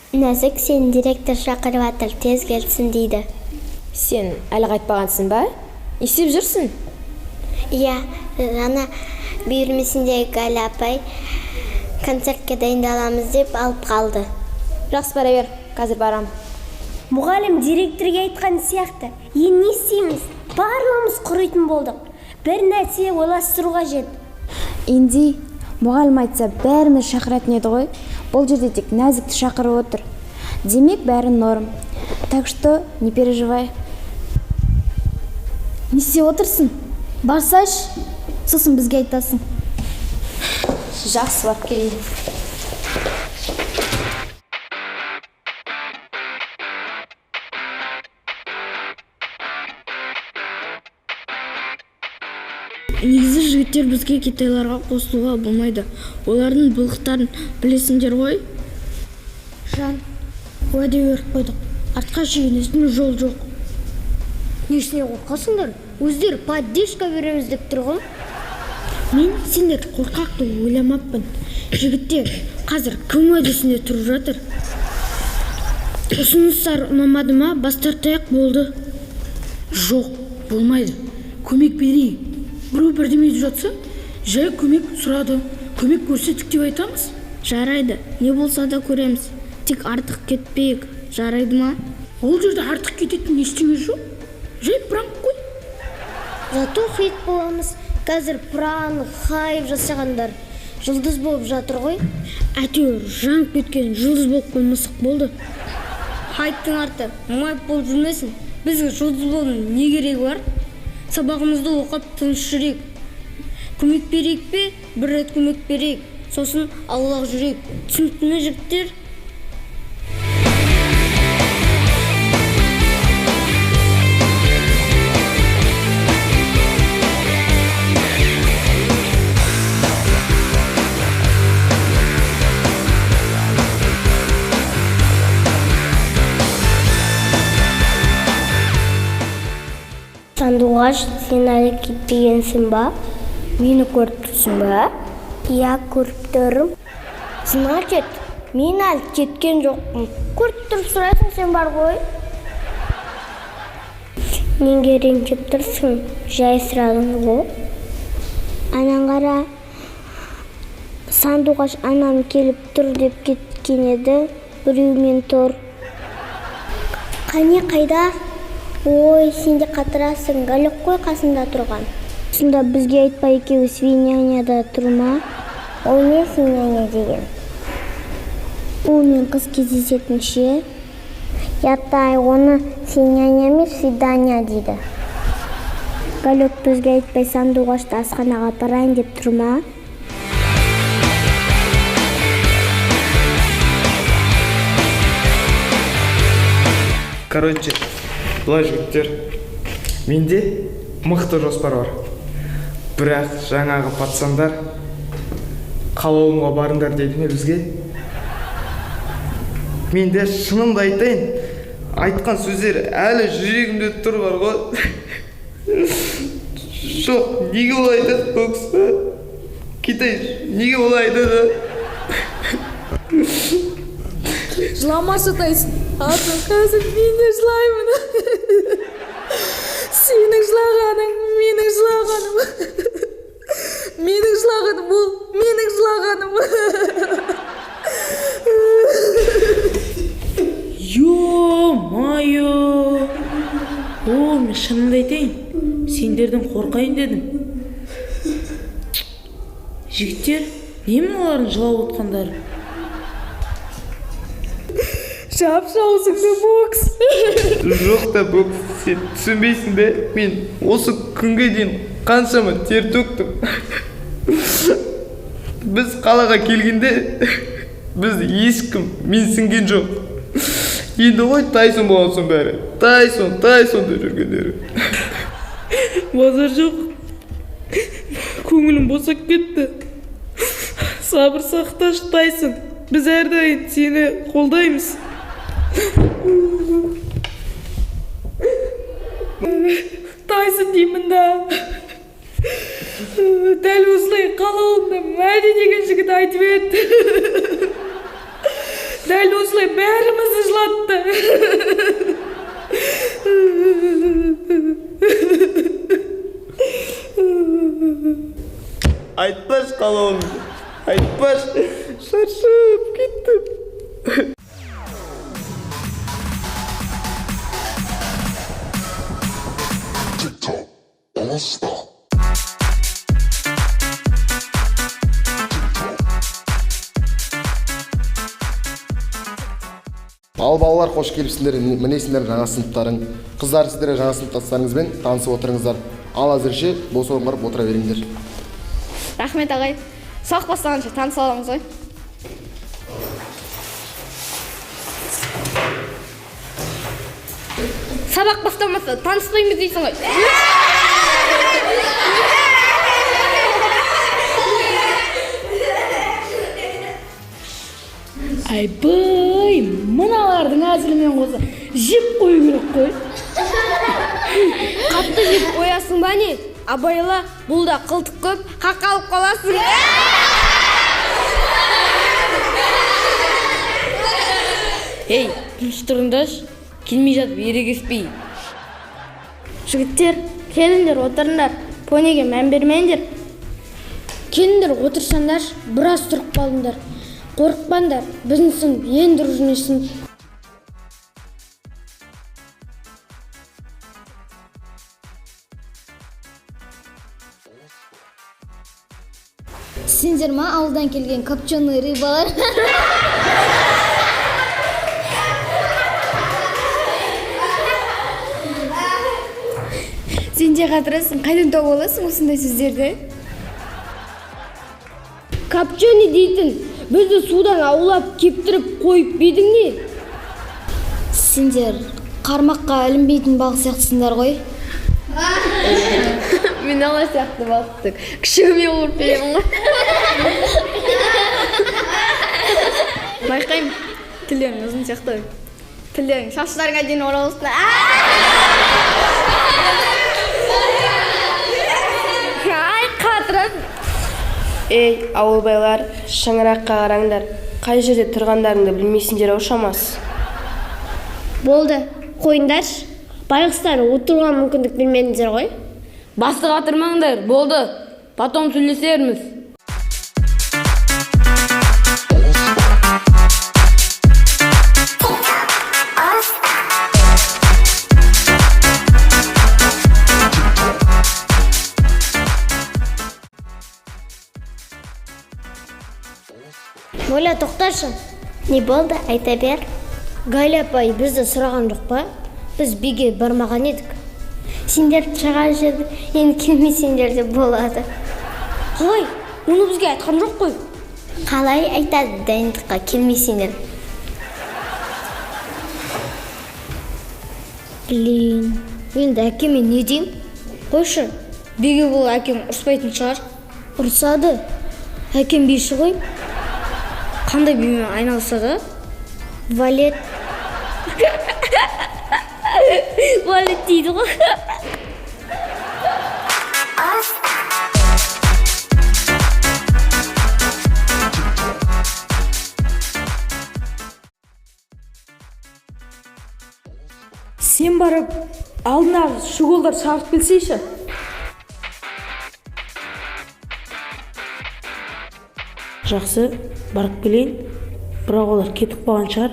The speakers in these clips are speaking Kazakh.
Нәзік, сен директор шақырып атыр, тез келсін дейді. Сен әлі қайтпағансың ба? Естіп жүрсің? Иә, ғана бүйірмесіндегі Гәлі апай концертке дайындаламыз деп алып қалды. Жақсы, бара бер, қазір барам. Мұғалім директорге айтқан сияқты. Енді не істейміз? Барлығымыз құрайтын болдық. Бір нәрсе ойластыру қажет. Енді мұғалім айтса бәріміз шақыратын еді ғой. Бұл жерде тек Нәзікті шақырып отыр. Демек бәрі норм. Так что не переживай. Не істеп отырсың? Барсаш, сосын бізге айтасың. Жақсы, барып келейін. Негізі жігіттер бізге китайларға қосылуға болмайды. Олардың былықтарын білесіңдер ғой. Жан, уәде беріп қойдық. Артқа шегінесің жол жоқ. Несіне қорқасыңдар? Өздері поддержка береміз деп тұр ғой. Мен сендер қорқақты ойламаппын. Жігіттер қазір кім уәдесінде тұрып жатыр? Ұсыныстар ұнамады ма, бас тартайық болды. Жоқ, болмайды. Көмек берейік. Біреу бірдеме етіп жатса, жай көмек сұрады. Көмек көрсеттік деп айтамыз. Жарайды, не болса да көреміз. Тек артық кетпейік. Жарайды ма? Ол жерде артық кететін ештеңе жоқ. Жай пранк қой. Зато хит боламыз. Қазір пранк, хайп жасағандар жұлдыз болып жатыр ғой. Әйтеуір жанып кеткен жұлдыз болып қоймасақ болды. Хайптың арты майп болып жүрмесін. Бізге жұлдыз болудың не керегі бар? Сабағымызды оқып тыныш жүрейік. Көмек берейік пе? Бір рет көмек берейік. Сосын аулақ жүрейік. Түсінікті ме, жігіттер? Сандуғаш, сен әлі кетпегенсің ба? Мені көріп тұрсың ба? Иә, көріп тұрым. Значит, мен әлі кеткен жоқпын. Көріп тұрып сұрайсың, сен бар ғой. Менге ренжіп тұрсың, жай сұрадың ғой. Анан қара, Сандуғаш анам келіп тұр деп кеткен еді, біреумен тұр. Қане қайда? Ой, сен де қатырасың, Галек қой қасында тұрған. Сонда бізге айтпай екеуі свиняняда тұрма? Ол не свиняня деген? Ол мен қыз кездесетін ше? Ятай, оны свиняня емес, свидания дейді. Галек бізге айтпай Сандуғашты асханаға апарайын деп тұрма? Короче, былай жігіттер, менде мықты жоспар бар. Бірақ жаңағы пацандар қалауымға барыңдар дейді ме бізге? Менде шынымды айтайын, айтқан сөздер әлі жүрегімде тұр бар ғой. Жоқ, неге олай айтады бұл кісі? Китай, неге олай айтады? Жыламашы Тайсон. Аты қазір мен де жылаймын. Сенің жылағаның, менің жылағаным. Менің жылағаным ол, менің жылағаным. Ё-майо! О, мен шынымды айтайын. Сендерден қорқайын дедім. Жігіттер, немен олардың жылап отқандары? Шап-шаусыңды бокс. Жоқ та бокс, сен түсінбейсің бе? Мен осы күнге дейін қаншама тер төктім. Біз қалаға келгенде біз ешкім менсінген жоқ. Енді ғой Тайсон болсын бәрі. Тайсон деп жүргендері. Базар жоқ. Көңілім босап кетті. Сабыр сақташ, Тайсон. Біз әрдайым сені қолдаймыз. Тайсон деймін да. Дәл осылай қалауымды Мәди деген жігіт айтып еді. дәл осылай бәрімізді жылатты. Айтпаш қалауымды. Айтпаш. Шаршап кеттім. Ал балалар, қош келіпсіңдер. Міне сіздер жаңа сыныптарың. Қыздар, сіздер жаңа сыныптастарыңызбен танысып отырыңыздар. Ал әзірше бос орынға барып отыра беріңдер. Рахмет ағай. Сақ бастағанша таныса аламыз ғой. Сабақ бастамаса таныспаймыз дейсің ғой. Айбай, мыналардың әзілімен қоса жеп қою керек қой. Қатты жеп қоясың ба не? Абайла, бұл да қылтық көп, қақалып қаласың. Ей, тыныш тұрыңдаш, келмей жатып ерегеспей. Жігіттер, келіңдер, отырыңдар. Понеге мән бермеңдер. Келіңдер, отырсаңдар, біраз тұрып қалыңдар. Қорықпаңдар, біздің сынып ең дружный сынып. Сендер ма ауылдан келген копченый рыбалар? Сен де қатырасың, қайдан тауып аласың осындай сөздерді? Копченый дейтін, бізді судан аулап кептіріп қойып бедің не? Сендер қармаққа ілінбейтін балық сияқтысыңдар ғой. Мен ала сияқты балықтық. Күшігіме ұрып беремін ғой. Байқаймын, тілерің ұзын сияқты. Тілерің шаштарыңа дейін оралысына. Ай, қатырып. Ей, ауылбайлар, шаңыраққа қараңдар. Қай жерде тұрғандарыңды білмейсіңдер ау шамас. Болды, қойыңдаршы. Байғыстар отыруға мүмкіндік білмедіңдер ғой. Басты қатырмаңдар, болды. Потом сөйлесерміз. Моля, тоқташы. Не болды, айта бер. Галя апай бізді сұраған жоқ па? Біз биге бармаған едік. Сендер шығар жерді, енді келмесеңдер де болады. Қалай, оны бізге айтқан жоқ қой. Қалай айтады дайындыққа келмесеңдер? Блин, енді әкеме не деймін? Қойшы, биге бұл әкем ұрыспайтын шығар. Ұрсады. Әкем бейші ғой. Қандай бимен айналысады? Валет. Валет дейді ғой. Сен барып, алдынағы шұғылдар шағып келсейші. Жақсы, барып келейін. Бірақ олар кетіп қалған шығар.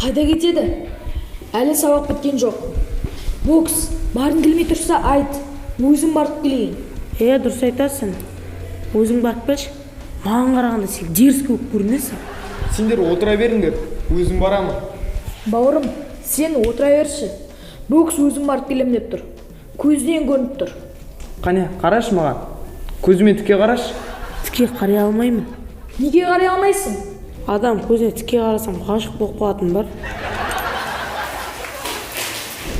Қайда кетеді? Әлі сабақ біткен жоқ. Бокс, барын келмей тұрса айт. Өзім барып келейін. Дұрыс айтасың. Өзің барып келші. Маған қарағанда сен дерс көп көрінесің. Сендер отыра беріңдер. Өзім барамын. Бауырым, сен отыра берші. Бокс өзім барып келем деп тұр. Көзден көрініп тұр. Қане, қарашы маған. Көзіме тіке қарашы. Тіке қарай алмаймын. Неге қарай алмайсың? Адам көзіне тіке қарасам ғашық болып қалатын бар.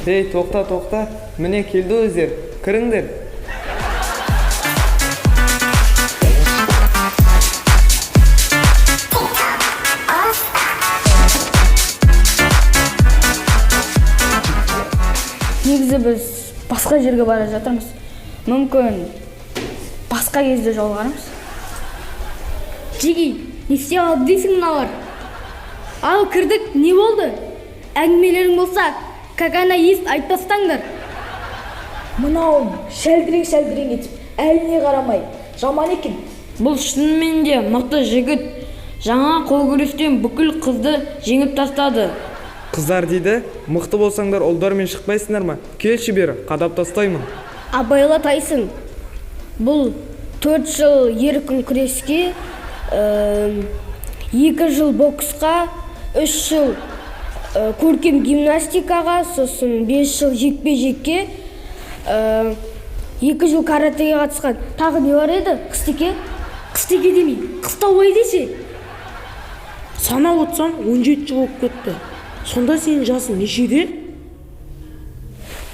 Ей, тоқта. Міне келді өздер. Кіріңдер. Негізі біз басқа жерге бара жатырмыз. Мүмкін басқа кезде жолығармыз. Жеги, не істеп алды дейсің мыналар? Ал кірдік, не болды? Әңгімелерің болса, какана есть айтпастаңдар. Мынауың шәлдірең етіп, әліне қарамай, жаман екен. Бұл шынымен де мықты жігіт. Жаңа қол күрестен бүкіл қызды жеңіп тастады. Қыздар дейді, мықты болсаңдар ұлдармен шықпайсыңдар ма? Келші бері, қадап тастаймын. Абайла тайсын. Бұл 4 жыл еркін күреске, 2 жыл боксқа, 3 жыл көркем гимнастикаға, сосын 5 жыл жекпе-жекке, 2 жыл каратеге қатысқан. Тағы не бар еді? Қыстеке? Қыстеке демей, қыстаубай десе. Санап отсам 17 жыл болып кетті. Сонда сенің жасың нешеде?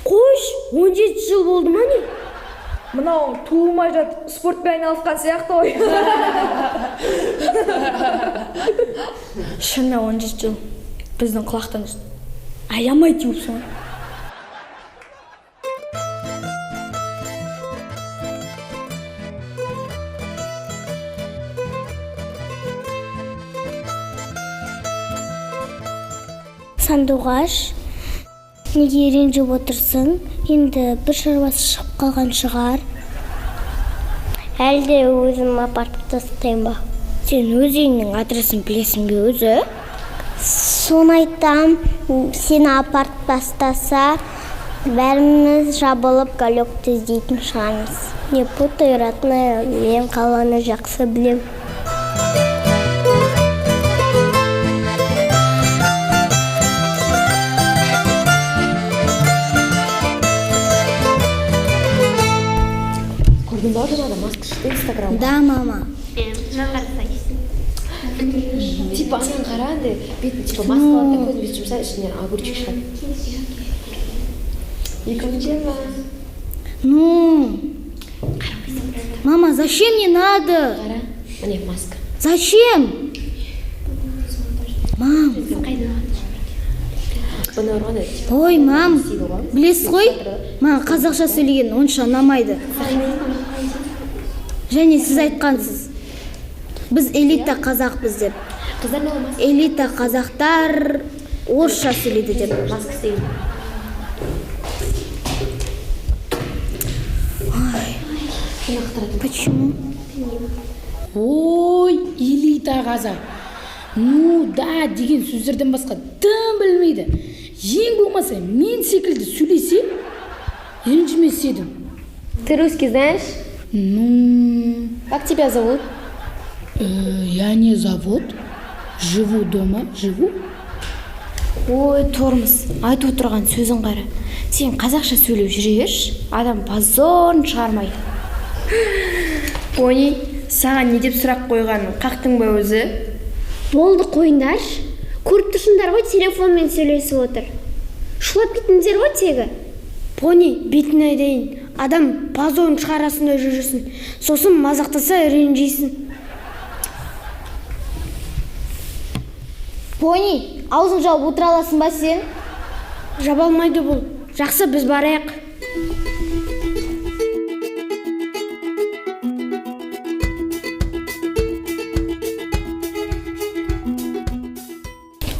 Қош, 17 жыл болды ма не? Мынау туылмай жатып спортпен айналысқан сияқты ой. Шынымен 17 жыл. Біздің құлақтан үсті. Аямай теуіп соң. Сандуғаш, неге ренжіп отырсың? Енді бір шаруасы шығып қалған шығар. Әлде өзім апарып тастайын ба? Сен өзіңнің адресін білесің бе өзі? Соны айтам, сені апарып тастаса, бәріміз жабылып галёкті іздейтін шығармыз. Не путайратны, мен қаланы жақсы білем. Да, мама. Типа анан қара андай бетін типа маскалап та көзін бүйтіп жұмса ішінен огурчик шығады. Екінші Ну, мама, зачем не надо? қара, міне маска. Зачем? Мам. Бұны ұрған еді. Ой, мам, білесіз ғой, маған қазақша сөйлеген онша ұнамайды. Және сіз айтқансыз, біз элита қазақпыз деп. Қыздар не болмас? Элита қазақтар орысша сөйлейді деп. Маска істейін. Почему? Ой, элита қазақ. Ну да деген сөздерден басқа тым білмейді. Ең болмаса мен секілді сөйлесе, ренжімес едім. Ты русский знаешь? Ну, Как тебя зовут? я не зовут. Живу дома, живу. Ой, Тормыз, айтып отырған сөзін қара. Сен қазақша сөйлеп жүреш, адам позорын шығармайды. Пони, саған не деп сұрақ қойғанын қақтың ба өзі? Болды қойындар. Көріп тұрсыңдар ғой, телефонмен сөйлесіп отыр. Шулап кеттіңдер ғой тегі. Пони, бетін айдайын. Адам позорын шығарасында жүрсін. Сосын мазақтаса ренжейсін. Пони, аузын жауып отыра аласың ба сен? Жаба алмайды бұл. Жақсы, біз барайық.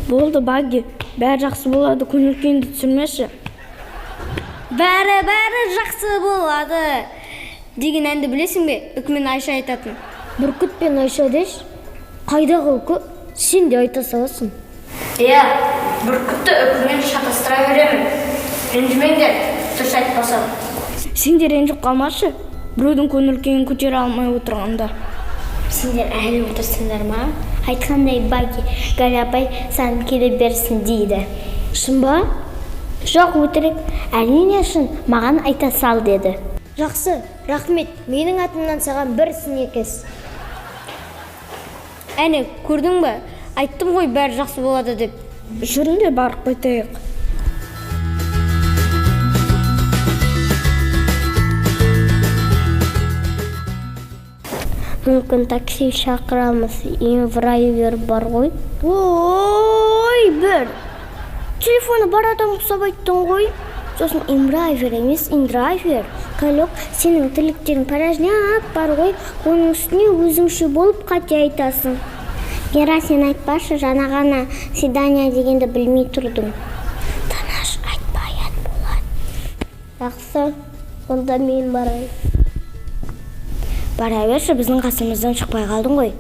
Болды, Багги. Бәрі жақсы болады, көңіл-күйіңді түсірмеші. Бәрі жақсы болады деген әнді білесің бе? Үкімен Айша айтатын. Бүркіт пен Айша деш. Қайдағы үкі? Сен де айта саласың. Иә, бүркітті үкімен шатастыра беремін. Ренжімеңдер, дұрыс айтпасам. Сен де ренжіп қалмашы, біреудің көңіл-күйін көтере алмай отырғанда. Сендер әлі отырсыңдар ма? Айтқандай Багги, Галя апай саған келе берсін дейді. Шын ба? Жоқ, өтірік. Әрине шын, маған айта сал деді. Жақсы, рахмет. Менің атымнан саған бір снекес. Әне, көрдің бе? Айттым ғой, бәрі жақсы болады деп. Жүріңдер барып қайтайық. Мүмкін такси шақырамыз, инврайвер бар ғой. Ой, бір. Телефоны бар адам ұқсап айттың ғой. Сосын инврайвер емес, индрайвер. Калек, сенің тіліктерің порожняк бар ғой. Оның үстіне өзіңше болып қате айтасың. Гера, сен айтпашы, жаңа ғана свидание дегенді білмей тұрдым. Танаш, айтпай ат болады. Жақсы, онда мен барайын. Бара берші, біздің қасымыздан шықпай қалдың ғой.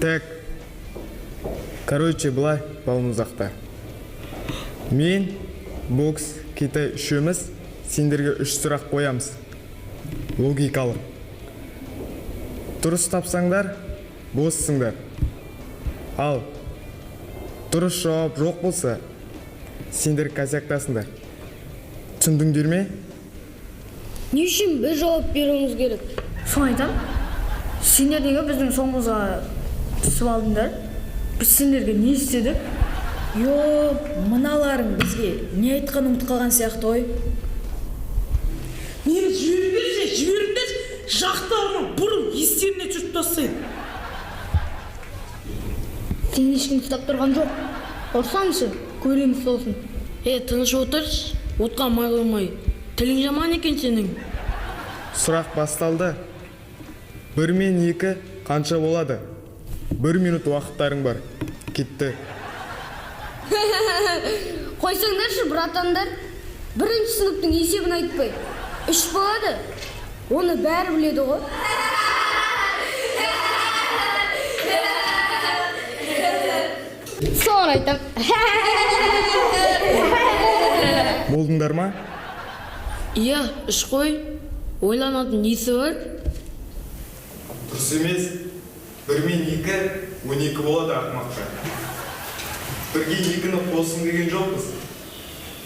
Так, короче, былай балмұздақтар. Мен, бокс, Китай үшеуміз сендерге 3 сұрақ қоямыз. Логикалық. Дұрыс тапсаңдар, боссыңдар. Ал, дұрыс жауап жоқ болса, сендер косяктасыңдар. Түсіндіңдер ме? Не үшін біз жауап беруіміз керек? Соны айтам. Сендер неге біздің соңымызға түсіп алдыңдар? Біз сендерге не істедік? Мыналарың бізге не айтқанын ұмытып қалған сияқты ғой. Мені жіберіңдер, жақтарының бұрын естеріне түсіп тастайды. Сен ешкім ұстап тұрған жоқ. Ұрсаңшы, көреміз сосын. Тыныш отыршы, отқа май қоймай. Тілің жаман екен сенің. Сұрақ басталды. 1 мен 2 қанша болады? 1 минут уақыттарың бар. Кетті. Қойсаңдаршы, братандар. 1-ші сыныптың есебін айтпай. 3 болады. Оны бәрі біледі ғой. Соны айтам. Болдыңдар ма? Иә, 3 қой. Ойланатын несі бар? Дұрыс емес. 1 мен 2 12 болады ақымаққа. 1-ге 2-ні қосын деген жоқпыз.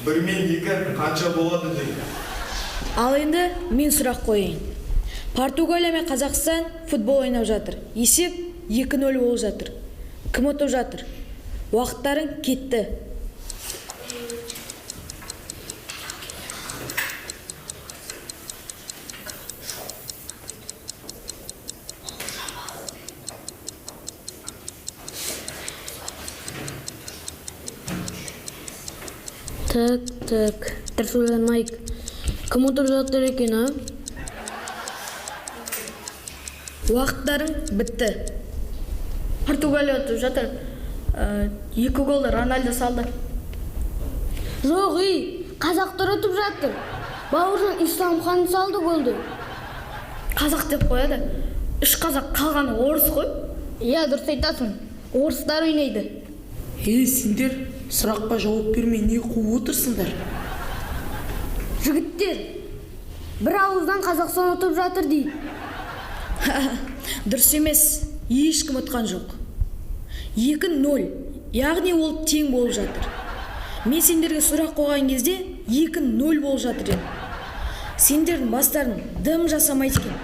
1 мен 2 қанша болады дейді. Ал енді мен сұрақ қойайын. Португалия мен Қазақстан футбол ойнап жатыр. Есеп 2-0 болып жатыр. Кім ұтып жатыр? Уақыттарың кетті. Так, дұрыс ойланайық. Кім ұтып жатыр екен, а? Уақыттарың бітті. Португалия ұтып жатыр. 2 голды Рональдо салды. Жоқ, қазақтар ұтып жатыр. Бауыржан Исламхан салды голды. Қазақ деп қояды. 3 қазақ, қалғаны орыс қой. Иә, дұрыс айтасың. Орыстар ойнайды. Сендер сұраққа жауап бермей не қуып отырсыңдар? Жігіттер, бір ауыздан Қазақстан ұтып жатыр дейді. Дұрыс емес, ешкім ұтқан жоқ. 2-0, яғни ол тең болып жатыр. Мен сендерге сұрақ қойған кезде 2-0 болып жатыр еді. Сендердің бастарын дым жасамайды екен.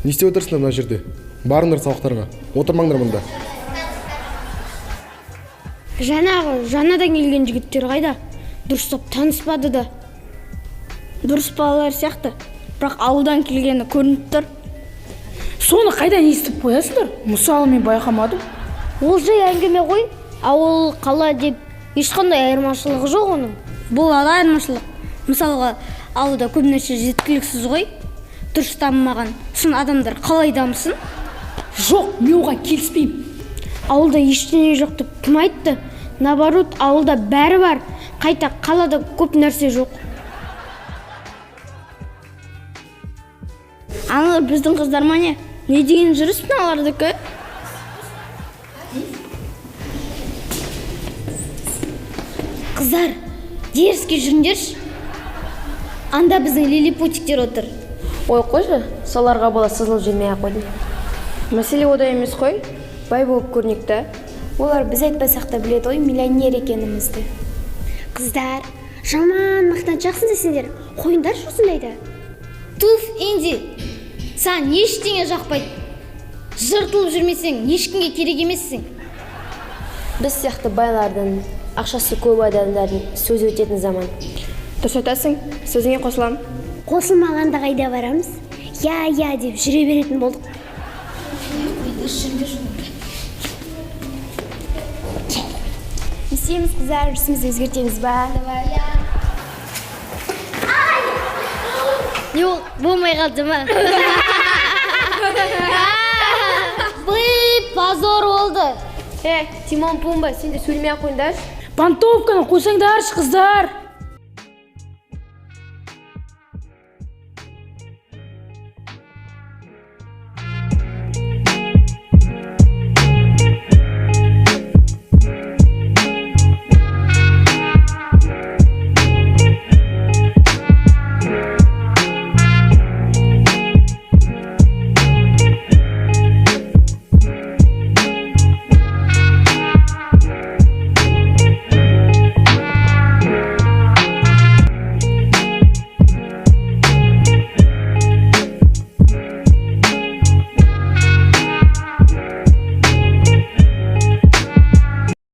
Не істеп отырсыңдар мына жерде? Барыңдар сабақтарға. Отырмаңдар мұнда. Жаңадан келген жігіттер қайда? Дұрыстап таныспады да. Дұрыс балалар сияқты. Бірақ ауылдан келгені көрініп тұр. Соны қайдан естіп қоясыңдар? Мысалы мен байқамадым. Ол жай әңгіме ғой. Ауыл қала деп ешқандай айырмашылығы жоқ оның. Болады айырмашылық. Мысалға, ауылда көп нәрсе жеткіліксіз ғой. Дұрыс дамымаған. Шын адамдар қалай дамысын? Жоқ, мен оған келіспеймін. Ауылда ештеңе жоқ деп кім айтты? Наоборот, ауылда бәрі бар. Қайта қалада көп нәрсе жоқ. Ана біздің қыздар ма не? Не деген жүріс мыналардікі? Қыздар, деріске жүріңдерші. Анда біздің лилипутиктер отыр. Ой, қойшы, соларға бола сызылып жүрмей-ақ қойдым. Мәселе ода емес қой, бай болып көрнекті. Олар біз айтпасақ та біледі ғой миллионер екенімізді. Қыздар, жаман мақтаншақсыңдар сендер. Қойындар осындайды. Туф, Инди, саған ештеңе жақпайды. Жыртылып жүрмесең, ешкімге керек емессің. Біз сияқты байлардың, ақшасы көп адамдардың сөз өтетін заман. Дұрыс айтасың, сөзіңе қосыламын. Қосылмағанда қайда барамыз? Я деп жүре беретін болдық. Не істейміз қыздар, жүрісімізді өзгертеміз ба? Жоқ, болмай қалды ма? Бұй, позор болды. Тимон, Пумба, сен де сөйлемей-ақ қойыңдаршы. Пантовканы қойсаңдаршы, қыздар.